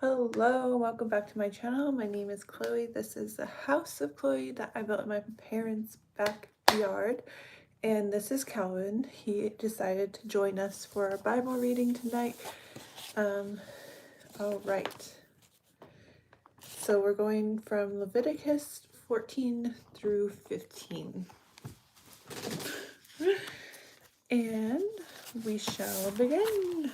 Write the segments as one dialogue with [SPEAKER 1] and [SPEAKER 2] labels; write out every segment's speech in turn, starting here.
[SPEAKER 1] Hello, welcome back to my channel. My name is Chloe. This is the house of Chloe that I built in my parents' backyard. And this is Calvin. He decided to join us for our Bible reading tonight. All right. So we're going from Leviticus 14 through 15. And we shall begin.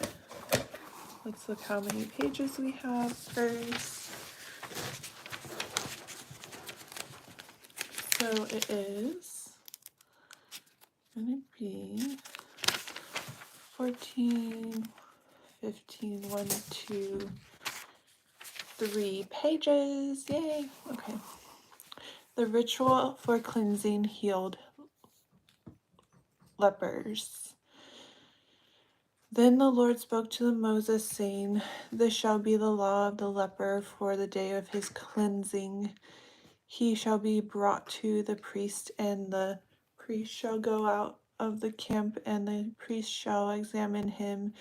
[SPEAKER 1] Let's look how many pages we have first. So it is going to be 14, 15, 1, 2, 3 pages. Yay. Okay. The ritual for cleansing healed lepers. Then the Lord spoke to Moses, saying, This shall be the law of the leper for the day of his cleansing. He shall be brought to the priest, and the priest shall go out of the camp, and the priest shall examine him.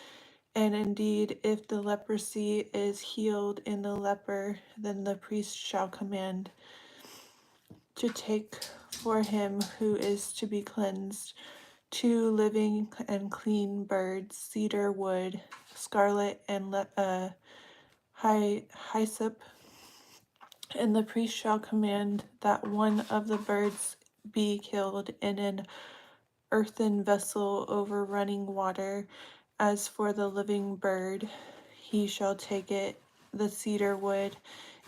[SPEAKER 1] And indeed, if the leprosy is healed in the leper, then the priest shall command to take for him who is to be cleansed 2 living and clean birds, cedar wood, scarlet, and hyssop. And the priest shall command that one of the birds be killed in an earthen vessel over running water. As for the living bird, he shall take it, the cedar wood,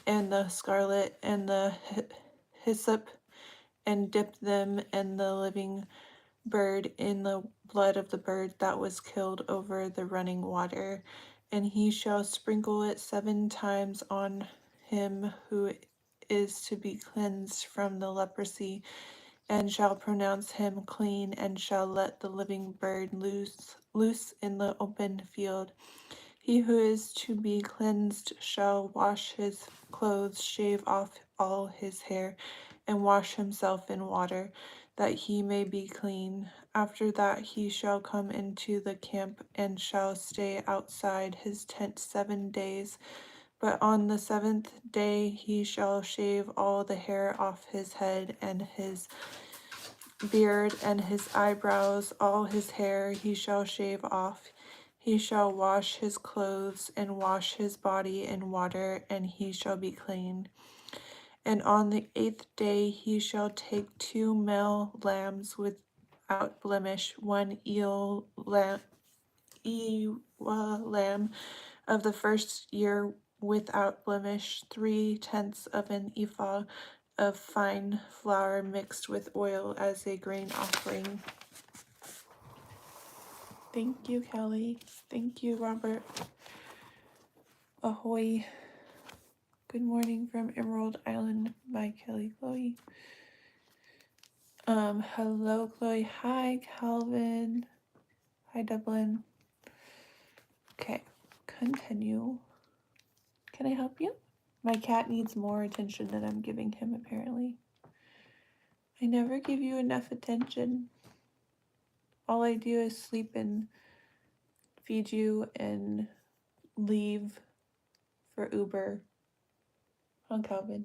[SPEAKER 1] and the scarlet, and the hyssop, and dip them and the living bird in the blood of the bird that was killed over the running water. And he shall sprinkle it 7 times on him who is to be cleansed from the leprosy, and shall pronounce him clean, and shall let the living bird loose in the open field. He who is to be cleansed shall wash his clothes, shave off all his hair, and wash himself in water, that he may be clean. After that he shall come into the camp, and shall stay outside his tent 7 days. But on the 7th day he shall shave all the hair off his head, and his beard, and his eyebrows, all his hair he shall shave off. He shall wash his clothes, and wash his body in water, and he shall be clean. And on the 8th day he shall take 2 male lambs without blemish, 1 ewe lamb of the first year without blemish, 3/10 of an ephah of fine flour mixed with oil as a grain offering. Thank you, Kelly. Thank you, Robert. Ahoy. Good morning from Emerald Island by Kelly Chloe. Hello, Chloe. Hi, Calvin. Hi, Dublin. Okay, continue. Can I help you? My cat needs more attention than I'm giving him, apparently. I never give you enough attention. All I do is sleep and feed you and leave for Uber. Huh, Calvin?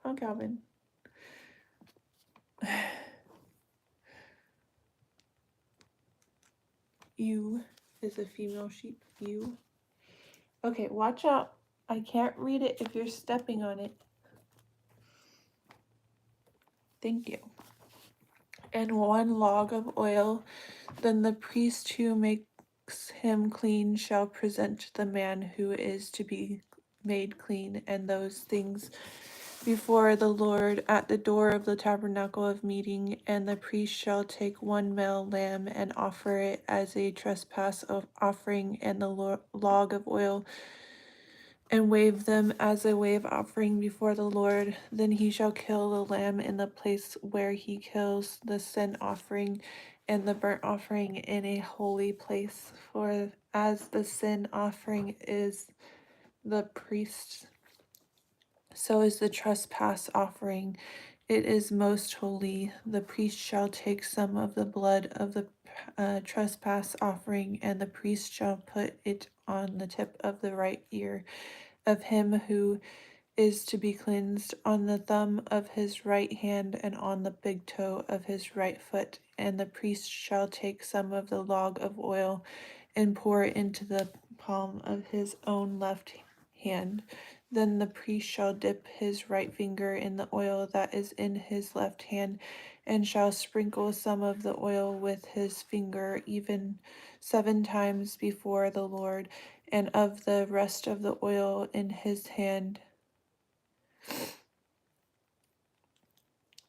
[SPEAKER 1] Huh, Calvin? You is a female sheep. You. Okay, watch out. I can't read it if you're stepping on it. Thank you. And 1 log of oil. Then the priest who makes him clean shall present the man who is to be made clean and those things before the Lord at the door of the tabernacle of meeting. And the priest shall take 1 male lamb and offer it as a trespass offering, and the log of oil, and wave them as a wave offering before the Lord. Then he shall kill the lamb in the place where he kills the sin offering and the burnt offering in a holy place. For as the sin offering is the priest's, so is the trespass offering. It is most holy. The priest shall take some of the blood of the trespass offering, and the priest shall put it on the tip of the right ear of him who is to be cleansed, on the thumb of his right hand, and on the big toe of his right foot. And the priest shall take some of the log of oil and pour it into the palm of his own left hand. Then the priest shall dip his right finger in the oil that is in his left hand, and shall sprinkle some of the oil with his finger, even 7 times before the Lord, and of the rest of the oil in his hand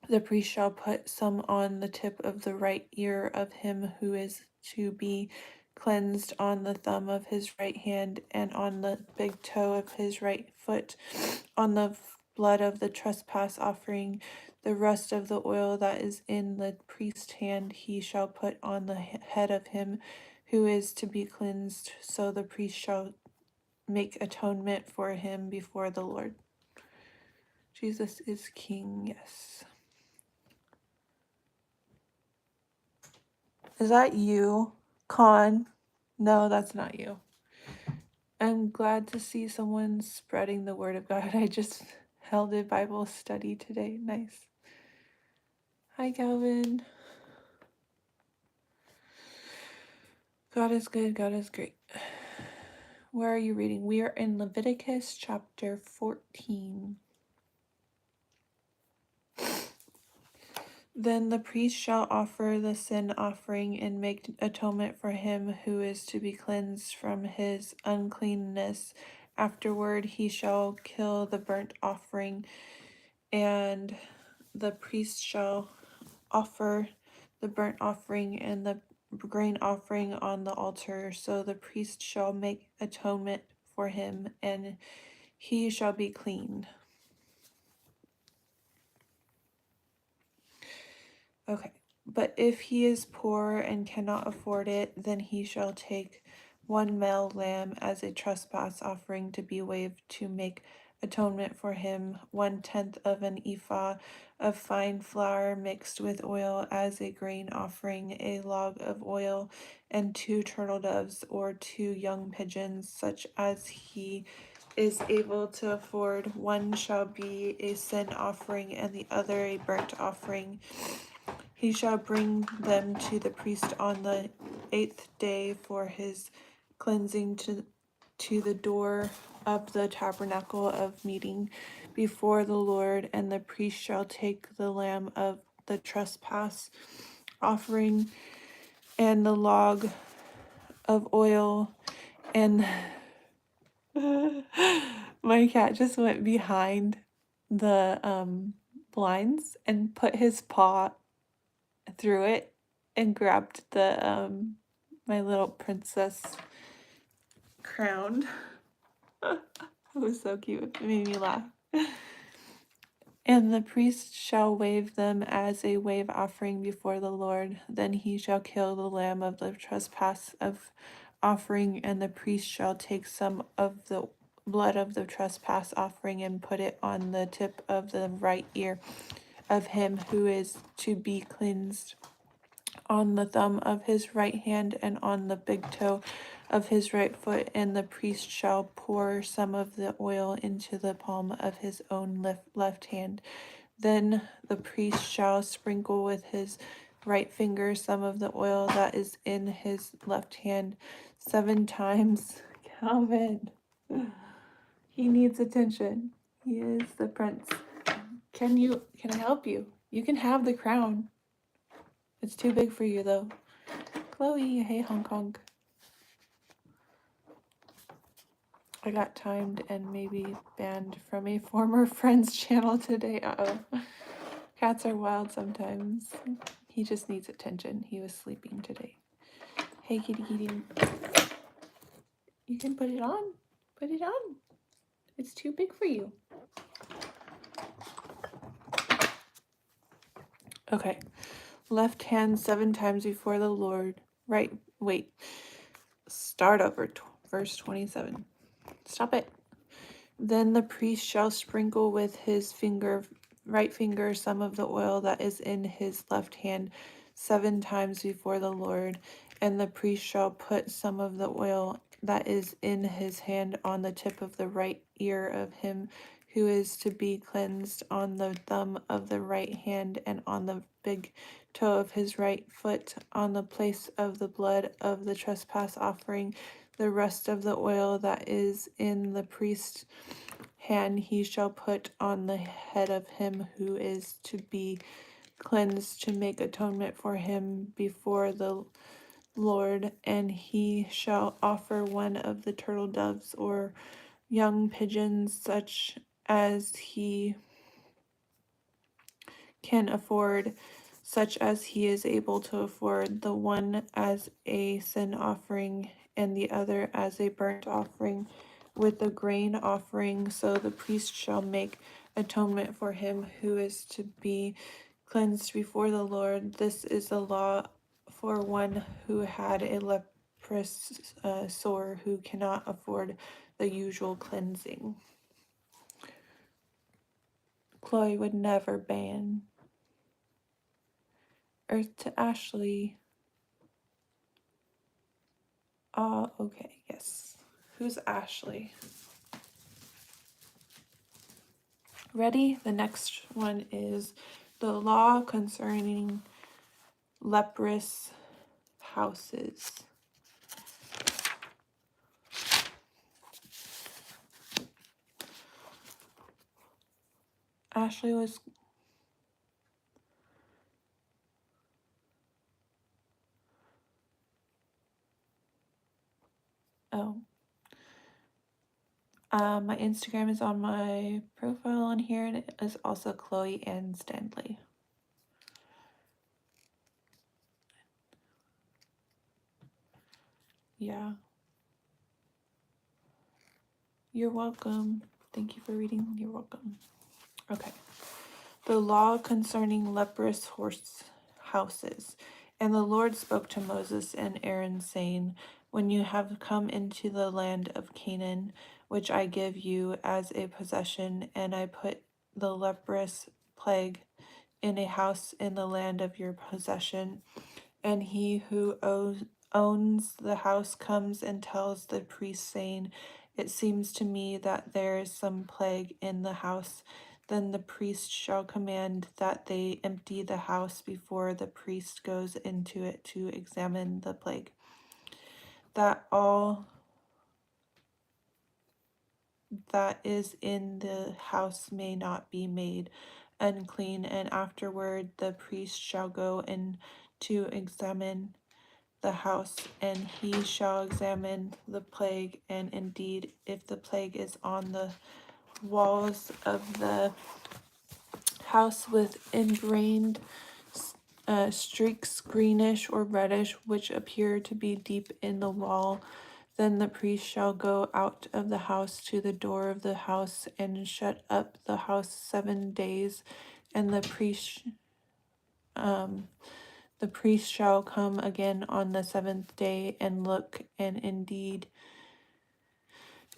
[SPEAKER 1] the priest shall put some on the tip of the right ear of him who is to be cleansed, on the thumb of his right hand, and on the big toe of his right foot, on the blood of the trespass offering. The rest of the oil that is in the priest's hand he shall put on the head of him who is to be cleansed. So the priest shall make atonement for him before the Lord. Jesus is King, yes. Is that you, Con? No, that's not you. I'm glad to see someone spreading the word of God. I just held a Bible study today. Nice. Hi, Calvin. God is good. God is great. Where are you reading? We are in Leviticus chapter 14. Then the priest shall offer the sin offering and make atonement for him who is to be cleansed from his uncleanness. Afterward he shall kill the burnt offering, and the priest shall offer the burnt offering and the grain offering on the altar. So the priest shall make atonement for him, and he shall be clean. Okay. But if he is poor and cannot afford it, then he shall take 1 male lamb as a trespass offering to be waved to make atonement for him, 1/10 of an ephah of fine flour mixed with oil as a grain offering, a log of oil, and 2 turtle doves or 2 young pigeons, such as he is able to afford. One shall be a sin offering and the other a burnt offering. He shall bring them to the priest on the 8th day for his cleansing to the door of the tabernacle of meeting before the Lord, and the priest shall take the lamb of the trespass offering and the log of oil, and my cat just went behind the blinds and put his paw through it and grabbed the my little princess crown. It was so cute. It made me laugh. And the priest shall wave them as a wave offering before the Lord. Then he shall kill the lamb of the trespass of offering, and the priest shall take some of the blood of the trespass offering and put it on the tip of the right ear of him who is to be cleansed, on the thumb of his right hand, and on the big toe of his right foot. And the priest shall pour some of the oil into the palm of his own left hand. Then the priest shall sprinkle with his right finger some of the oil that is in his left hand 7 times. Calvin, he needs attention. He is the prince. Can I help you? You can have the crown. It's too big for you though. Chloe, hey Hong Kong. I got timed and maybe banned from a former friend's channel today. Uh-oh. Cats are wild sometimes. He just needs attention. He was sleeping today. Hey kitty kitty. You can put it on. Put it on. It's too big for you. Okay. Left hand 7 times before the Lord. Right. Wait. Start over. Verse 27. Stop it. Then the priest shall sprinkle with his right finger some of the oil that is in his left hand 7 times before the Lord, and the priest shall put some of the oil that is in his hand on the tip of the right ear of him who is to be cleansed, on the thumb of the right hand, and on the big toe of his right foot, on the place of the blood of the trespass offering. The rest of the oil that is in the priest's hand he shall put on the head of him who is to be cleansed, to make atonement for him before the Lord. And he shall offer one of the turtle doves or young pigeons, such as he can afford, such as he is able to afford, the one as a sin offering and the other as a burnt offering with a grain offering. So the priest shall make atonement for him who is to be cleansed before the Lord. This is the law for one who had a leprous sore, who cannot afford the usual cleansing. Chloe would never ban. Earth to Ashley. Okay, yes. Who's Ashley? Ready? The next one is the law concerning leprous houses. Ashley was. Oh. My Instagram is on my profile on here, and it is also Chloe Ann Stanley. Yeah. You're welcome. Thank you for reading. You're welcome. Okay. The law concerning leprous horse houses. And the Lord spoke to Moses and Aaron, saying, when you have come into the land of Canaan, which I give you as a possession, and I put the leprous plague in a house in the land of your possession, and he who owns the house comes and tells the priest, saying, it seems to me that there is some plague in the house, then the priest shall command that they empty the house before the priest goes into it to examine the plague, that all that is in the house may not be made unclean. And afterward the priest shall go in to examine the house, and he shall examine the plague, and indeed if the plague is on the walls of the house with ingrained streaks, greenish or reddish, which appear to be deep in the wall, then the priest shall go out of the house to the door of the house and shut up the house 7 days, and the priest shall come again on the 7th day and look, and indeed,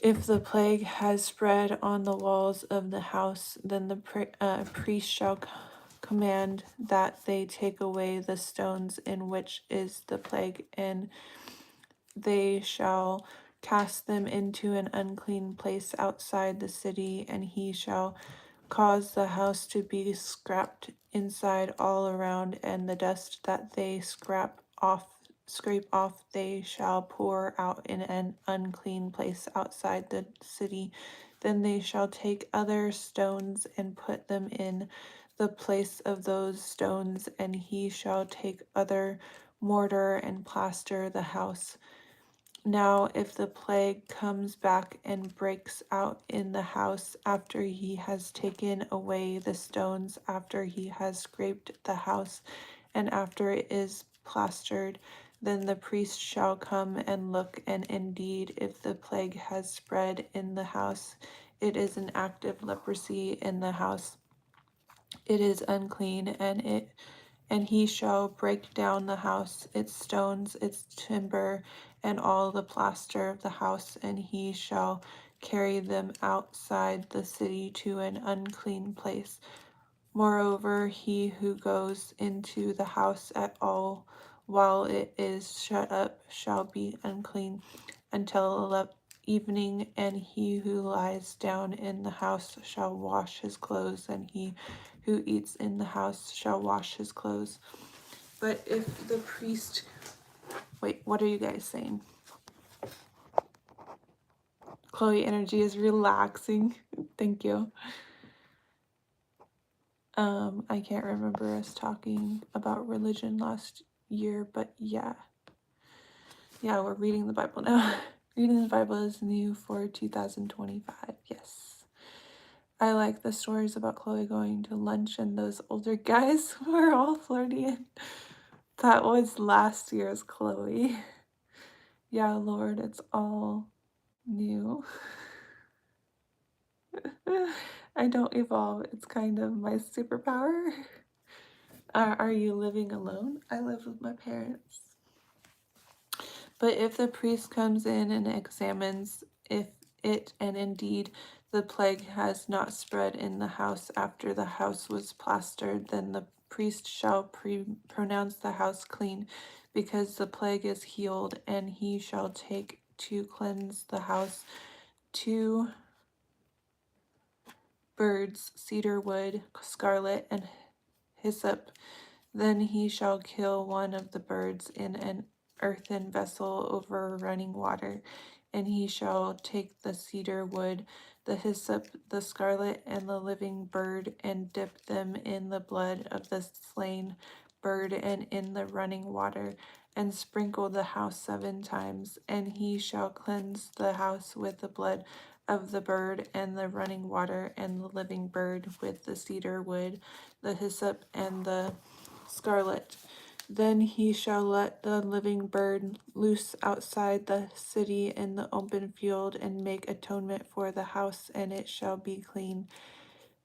[SPEAKER 1] if the plague has spread on the walls of the house, then the priest shall command that they take away the stones in which is the plague, and they shall cast them into an unclean place outside the city, and he shall cause the house to be scraped inside all around, and the dust that they scrape off they shall pour out in an unclean place outside the city. Then they shall take other stones and put them in the place of those stones, and he shall take other mortar and plaster the house. Now, if the plague comes back and breaks out in the house after he has taken away the stones, after he has scraped the house, and after it is plastered, then the priest shall come and look, and indeed, if the plague has spread in the house, it is an active leprosy in the house. It is unclean, and he shall break down the house, its stones, its timber, and all the plaster of the house, and he shall carry them outside the city to an unclean place. Moreover, he who goes into the house at all while it is shut up shall be unclean until evening, and he who lies down in the house shall wash his clothes, and he who eats in the house shall wash his clothes. But if the priest, wait, what are you guys saying? Chloe, energy is relaxing. Thank you. I can't remember us talking about religion last year, but yeah, we're reading the Bible now. Reading the Bible is new for 2025. Yes. I like the stories about Chloe going to lunch and those older guys were all flirting. That was last year's Chloe. Yeah, Lord, it's all new. I don't evolve. It's kind of my superpower. Are you living alone? I live with my parents. But if the priest comes in and examines if it and indeed the plague has not spread in the house after the house was plastered, then the priest shall pronounce the house clean, because the plague is healed, and he shall take to cleanse the house 2 birds, cedar wood, scarlet, and hyssop. Then he shall kill one of the birds in an earthen vessel over running water, and he shall take the cedar wood, the hyssop, the scarlet, and the living bird, and dip them in the blood of the slain bird and in the running water, and sprinkle the house 7 times. And he shall cleanse the house with the blood of the bird and the running water and the living bird with the cedar wood, the hyssop, and the scarlet. Then he shall let the living bird loose outside the city in the open field and make atonement for the house, and it shall be clean.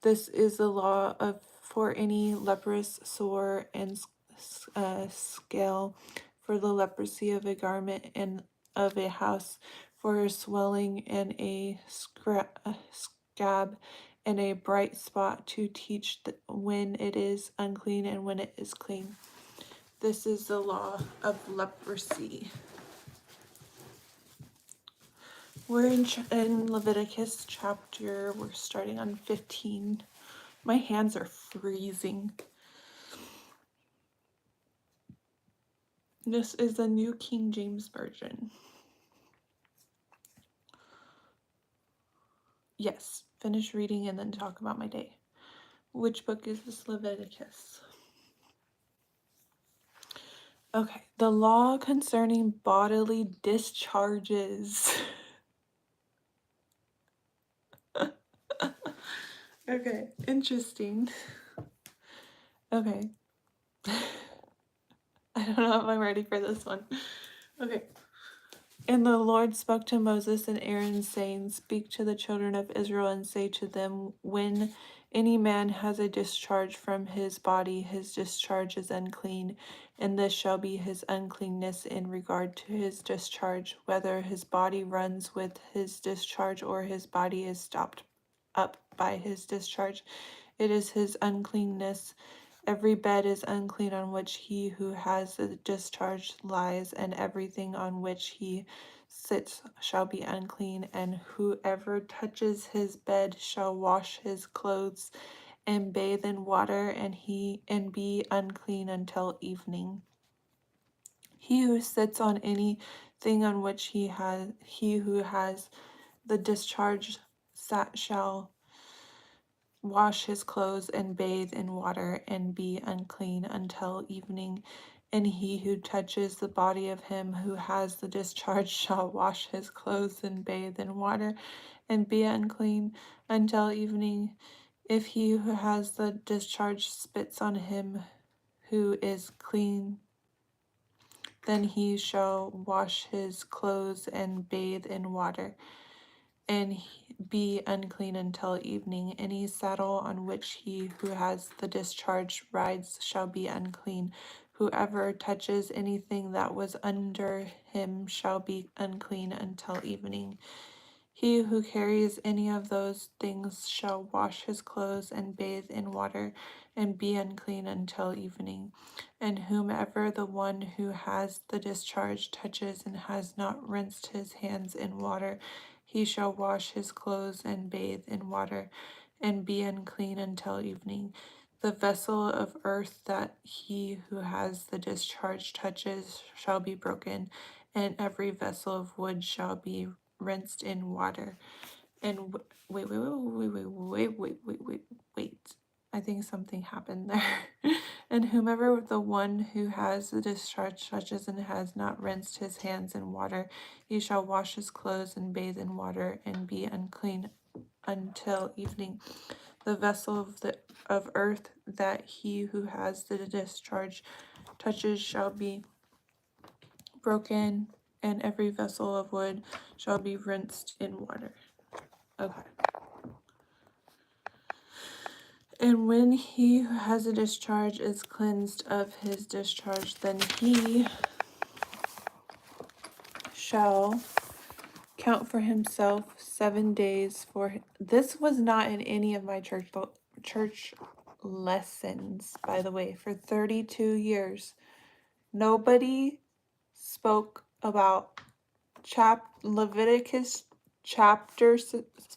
[SPEAKER 1] This is the law of for any leprous, sore, and scale, for the leprosy of a garment and of a house, for a swelling and a scab and a bright spot, to teach when it is unclean and when it is clean. This is the law of leprosy. We're in Leviticus chapter, we're starting on 15. My hands are freezing. This is the New King James Version. Yes, finish reading and then talk about my day. Which book is this? Leviticus. Okay, the law concerning bodily discharges. Okay, interesting. Okay. I don't know if I'm ready for this one. Okay. And the Lord spoke to Moses and Aaron, saying, Speak to the children of Israel and say to them, When any man has a discharge from his body, his discharge is unclean, and this shall be his uncleanness in regard to his discharge, whether his body runs with his discharge or his body is stopped up by his discharge. It is his uncleanness. Every bed is unclean on which he who has the discharge lies, and everything on which he sits shall be unclean, and whoever touches his bed shall wash his clothes and bathe in water, and be unclean until evening. He who sits on anything on which he who has the discharge shall wash his clothes and bathe in water and be unclean until evening. And he who touches the body of him who has the discharge shall wash his clothes and bathe in water and be unclean until evening. If he who has the discharge spits on him who is clean, then he shall wash his clothes and bathe in water and be unclean until evening. Any saddle on which he who has the discharge rides shall be unclean. Whoever touches anything that was under him shall be unclean until evening. He who carries any of those things shall wash his clothes and bathe in water and be unclean until evening. And whomever the one who has the discharge touches and has not rinsed his hands in water, he shall wash his clothes and bathe in water and be unclean until evening. The vessel of earth that he who has the discharge touches shall be broken, and every vessel of wood shall be rinsed in water. And wait. I think something happened there. And whomever the one who has the discharge touches and has not rinsed his hands in water, he shall wash his clothes and bathe in water and be unclean until evening. The vessel of earth that he who has the discharge touches shall be broken, and every vessel of wood shall be rinsed in water. Okay. And when he who has a discharge is cleansed of his discharge, then he shall count for himself 7 days for this was not in any of my church lessons, by the way. For 32 years nobody spoke about Leviticus chapter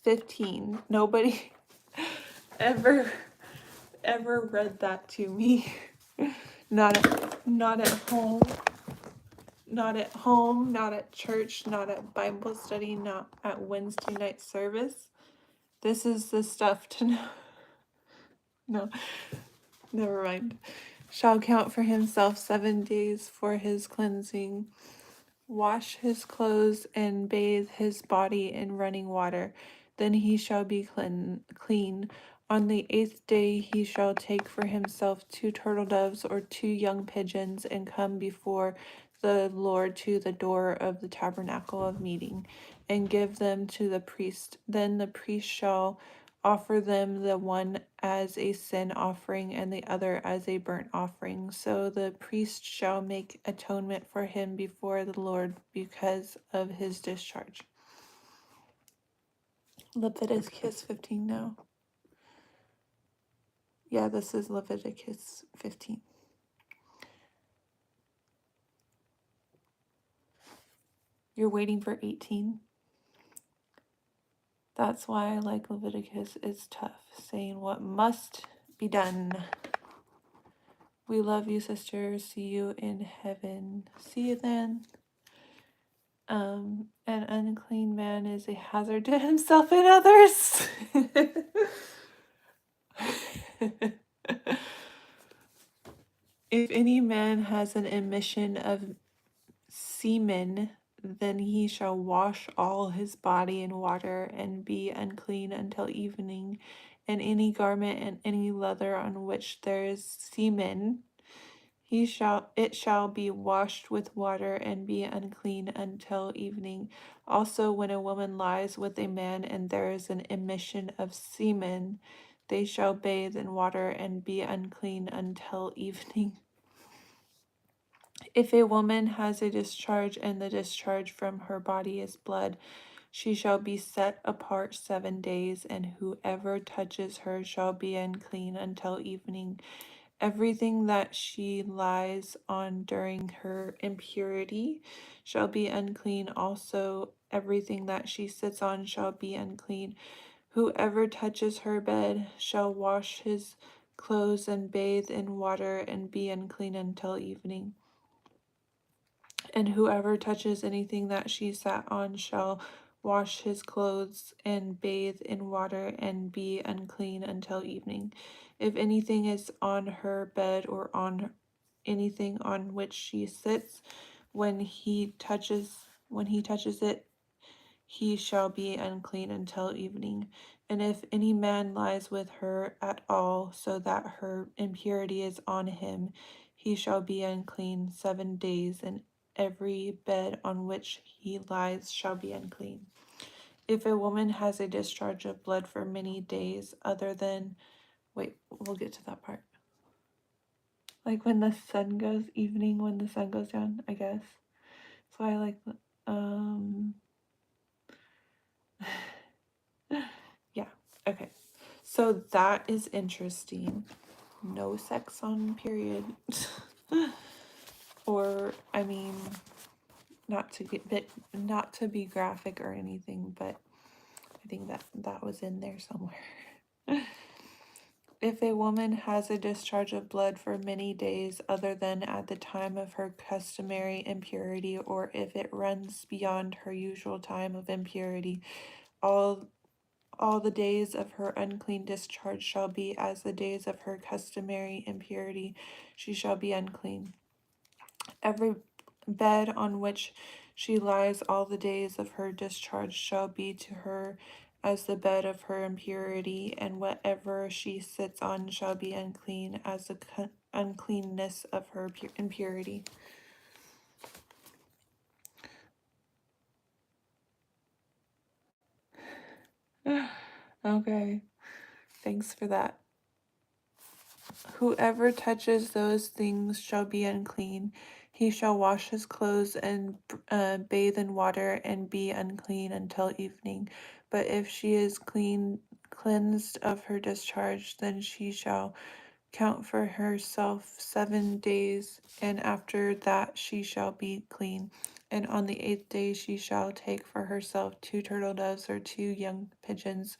[SPEAKER 1] 15. Nobody ever read that to me. not at home, not at church, not at Bible study, not at Wednesday night service. This is the stuff to know. No, never mind. Shall count for himself 7 days for his cleansing, wash his clothes and bathe his body in running water. Then he shall be clean. On the 8th day he shall take for himself 2 turtle doves or 2 young pigeons and come before the Lord to the door of the tabernacle of meeting and give them to the priest. Then the priest shall offer them, the one as a sin offering and the other as a burnt offering. So the priest shall make atonement for him before the Lord because of his discharge. Leviticus 15 now. Yeah, this is Leviticus 15. You're waiting for 18. That's why I like Leviticus. It's tough, saying what must be done. We love you, sister. See you in heaven. See you then. An unclean man is a hazard to himself and others. If any man has an emission of semen, then he shall wash all his body in water and be unclean until evening. And any garment and any leather on which there is semen, it shall be washed with water and be unclean until evening. Also, when a woman lies with a man and there is an emission of semen, they shall bathe in water and be unclean until evening. If a woman has a discharge and the discharge from her body is blood, she shall be set apart 7 days, and whoever touches her shall be unclean until evening. Everything that she lies on during her impurity shall be unclean. Also, everything that she sits on shall be unclean. Whoever touches her bed shall wash his clothes and bathe in water and be unclean until evening. And whoever touches anything that she sat on shall wash his clothes and bathe in water and be unclean until evening. If anything is on her bed or on anything on which she sits, when he touches it, he shall be unclean until evening. And if any man lies with her at all, so that her impurity is on him, he shall be unclean 7 days, and every bed on which he lies shall be unclean. If a woman has a discharge of blood for many days, we'll get to that part. Like when the sun goes down, I guess. So I like, So that is interesting. No sex on period. Or, I mean, not to be graphic or anything, but I think that was in there somewhere. If a woman has a discharge of blood for many days other than at the time of her customary impurity, or if it runs beyond her usual time of impurity, all all the days of her unclean discharge shall be as the days of her customary impurity. She shall be unclean. Every bed on which she lies all the days of her discharge shall be to her as the bed of her impurity, and whatever she sits on shall be unclean as the uncleanness of her impurity. Okay, thanks for that. Whoever touches those things shall be unclean. He shall wash his clothes and bathe in water and be unclean until evening. But if she is cleansed of her discharge, then she shall count for herself 7 days, and after that she shall be clean. And on the 8th day she shall take for herself 2 turtle doves or 2 young pigeons,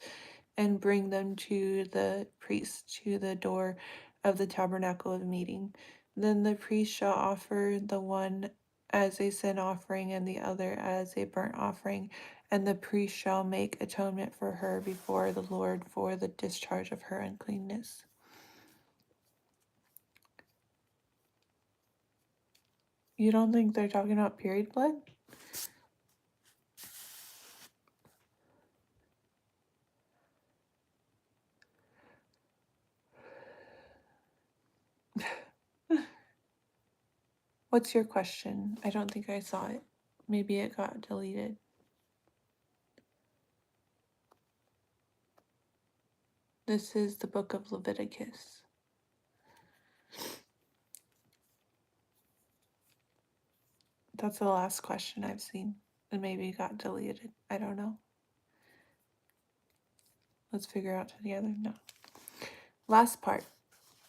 [SPEAKER 1] and bring them to the priest to the door of the tabernacle of meeting. Then the priest shall offer the one as a sin offering and the other as a burnt offering, and the priest shall make atonement for her before the Lord for the discharge of her uncleanness. You don't think they're talking about period blood? What's your question? I don't think I saw it. Maybe it got deleted. This is the book of Leviticus. That's the last question I've seen. And maybe it got deleted. I don't know. Let's figure out together. No. Last part.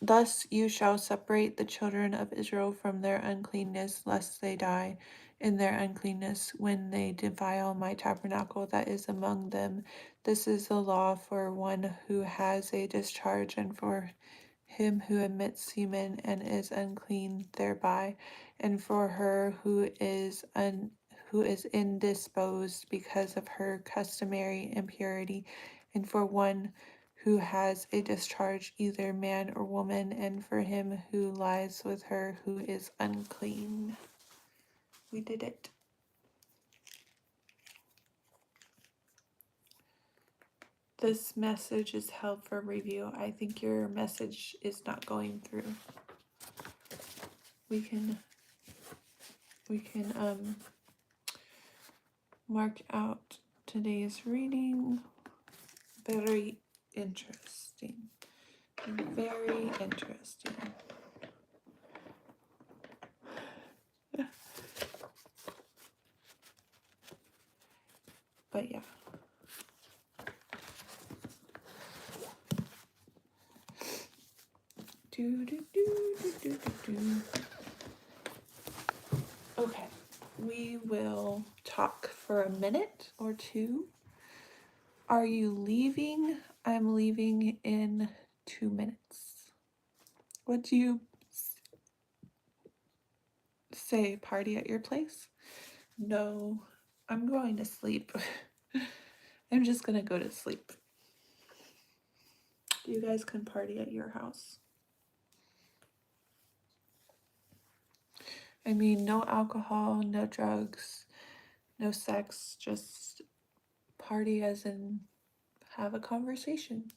[SPEAKER 1] Thus you shall separate the children of Israel from their uncleanness, lest they die in their uncleanness when they defile my tabernacle that is among them. This is the law for one who has a discharge, and for him who emits semen and is unclean thereby, and for her who is indisposed because of her customary impurity, and for one who has a discharge, either man or woman, and for him who lies with her who is unclean. We did it. This message is held for review. I think your message is not going through. We can mark out today's reading. Very interesting. Very interesting. But yeah. Okay, we will talk for a minute or two. Are you leaving? I'm leaving in 2 minutes. What do you say? Party at your place? No, I'm going to sleep. I'm just gonna go to sleep. You guys can party at your house. I mean, no alcohol, no drugs, no sex, just party as in have a conversation.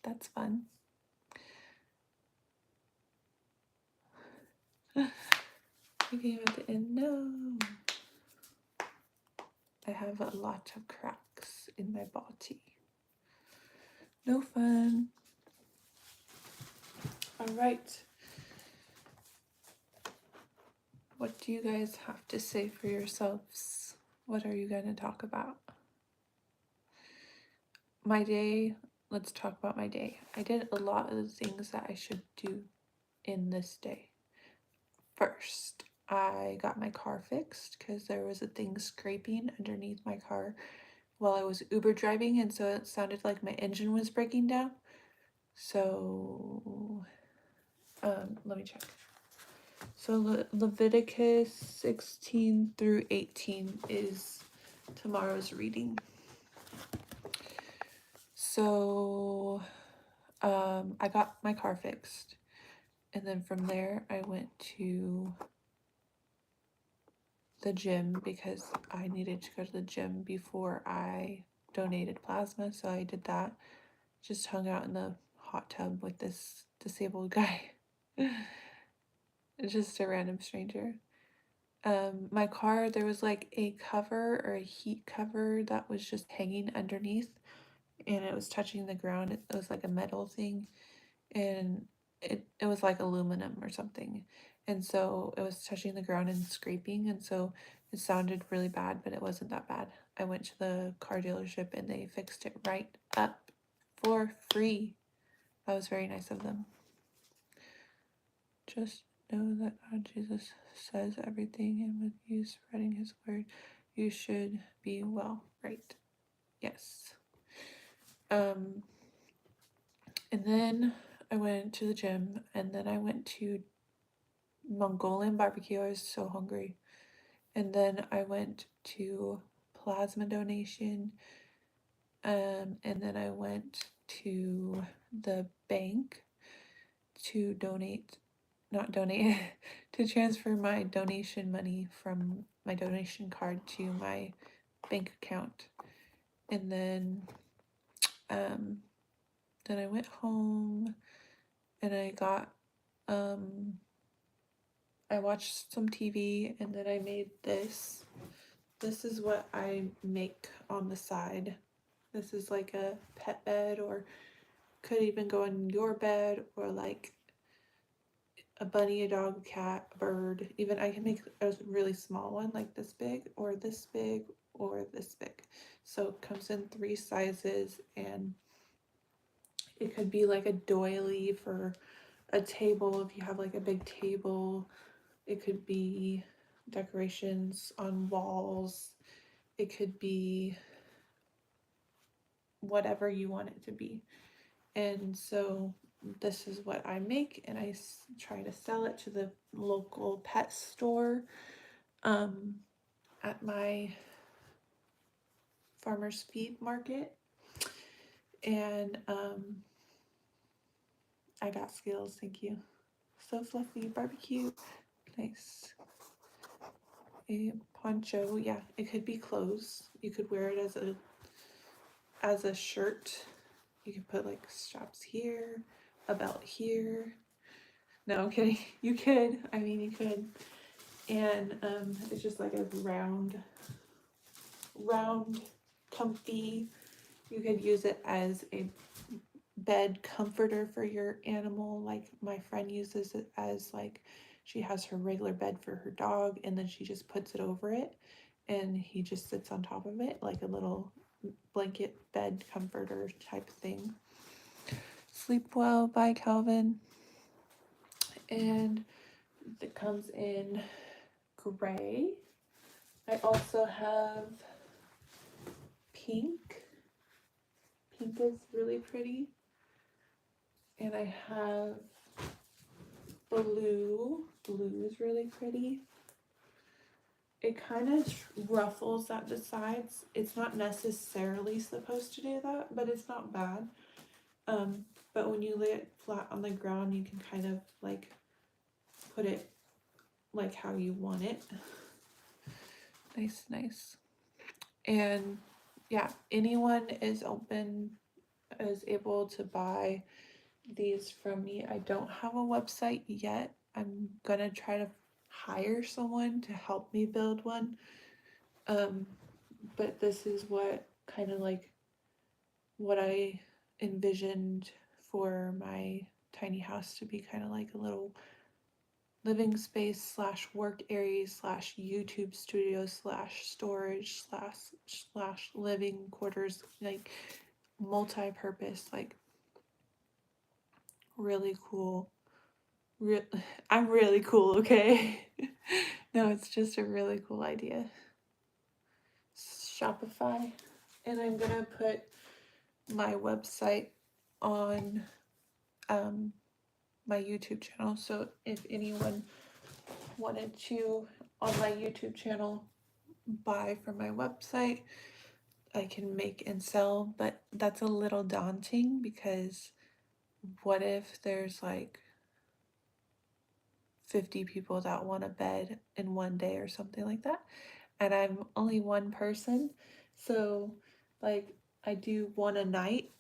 [SPEAKER 1] That's fun. You came at the end. No. I have a lot of cracks in my body. No fun. All right. What do you guys have to say for yourselves? What are you going to talk about? My day let's talk about my day. I did a lot of the things that I should do in this day. First, I got my car fixed because there was a thing scraping underneath my car while I was Uber driving, and so it sounded like my engine was breaking down. So, let me check. So Leviticus 16 through 18 is tomorrow's reading. So, I got my car fixed, and then from there I went to the gym because I needed to go to the gym before I donated plasma, so I did that. Just hung out in the hot tub with this disabled guy. Just a random stranger. My car, there was like a cover or a heat cover that was just hanging underneath, and it was touching the ground. It was like a metal thing, and it was like aluminum or something, and so it was touching the ground and scraping, and so it sounded really bad, but it wasn't that bad. I went to the car dealership and they fixed it right up for free. That was very nice of them. Just know that God Jesus says everything, and with you spreading his word, you should be well. Right. Yes. And then I went to the gym, and then I went to Mongolian barbecue. I was so hungry. And then I went to plasma donation. And then I went to the bank to not donate, to transfer my donation money from my donation card to my bank account. And then I went home and I watched some TV, and then I made this. This is what I make on the side. This is like a pet bed, or could even go in your bed, or like a bunny, a dog, a cat, a bird. Even I can make a really small one like this big, or this big, or this big. So it comes in 3 sizes, and it could be like a doily for a table if you have like a big table. It could be decorations on walls. It could be whatever you want it to be. And so this is what I make, and I try to sell it to the local pet store at my farmer's feed market. And I got skills, thank you. So fluffy, barbecue, nice. A poncho, yeah, it could be clothes. You could wear it as a shirt. You could put like straps here, a belt here. No, I'm kidding. You could. I mean, you could. And it's just like a round, comfy. You could use it as a bed comforter for your animal. Like my friend uses it as like, she has her regular bed for her dog, and then she just puts it over it, and he just sits on top of it like a little blanket bed comforter type thing. Sleep Well by Calvin. And it comes in gray. I also have pink. Pink is really pretty. And I have blue. Blue is really pretty. It kind of ruffles at the sides. It's not necessarily supposed to do that, but it's not bad. But when you lay it flat on the ground, you can kind of like put it like how you want it. Nice, nice. And yeah, anyone is able to buy these from me. I don't have a website yet. I'm gonna try to hire someone to help me build one. But this is what kind of like what I envisioned for my tiny house to be, kind of like a little living space slash work area slash YouTube studio slash storage slash living quarters. Like multi-purpose, like really cool. I'm really cool, okay? No, it's just a really cool idea. Shopify. And I'm gonna put my website on um, my YouTube channel. So if anyone wanted to, on my YouTube channel, buy from my website, I can make and sell. But that's a little daunting because what if there's like 50 people that want a bed in one day or something like that? And I'm only one person. So, like, I do one a night.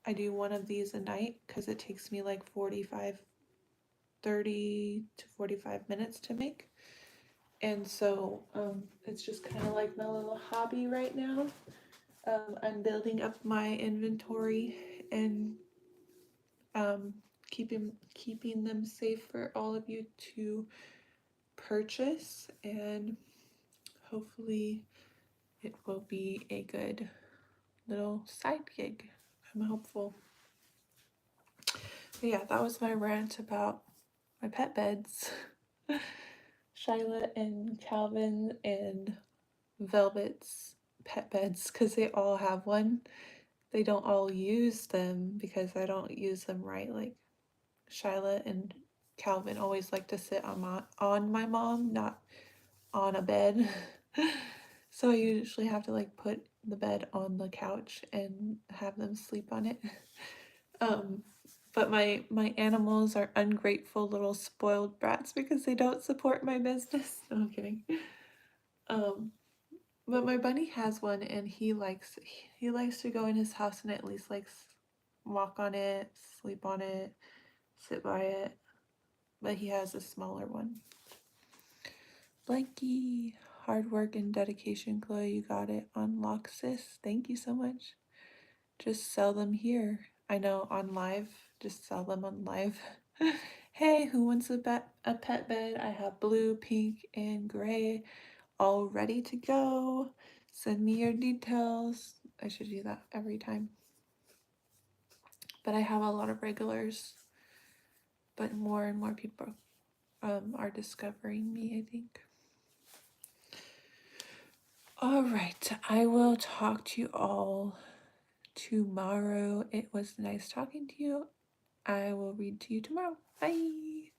[SPEAKER 1] I do one of these a night because it takes me like 30 to 45 minutes to make. And so it's just kind of like my little hobby right now. I'm building up my inventory and um, keeping them safe for all of you to purchase, and hopefully it will be a good little side gig. I'm hopeful. But yeah, that was my rant about my pet beds. Shyla and Calvin and Velvet's pet beds, because they all have one. They don't all use them because I don't use them right. Like Shyla and Calvin always like to sit on my mom, not on a bed. So I usually have to like put the bed on the couch and have them sleep on it. Um, but my animals are ungrateful little spoiled brats because they don't support my business. No, I'm kidding. Um, but my bunny has one and he likes to go in his house and at least likes walk on it, sleep on it, sit by it. But he has a smaller one. Blanky, hard work and dedication, Chloe. You got it. Unlock sis. Thank you so much. Just sell them here. I know on live. Just sell them on live. Hey, who wants a pet bed? I have blue, pink, and gray all ready to go. Send me your details. I should do that every time. But I have a lot of regulars. But more and more people are discovering me, I think. All right, I will talk to you all tomorrow. It was nice talking to you. I will read to you tomorrow. Bye.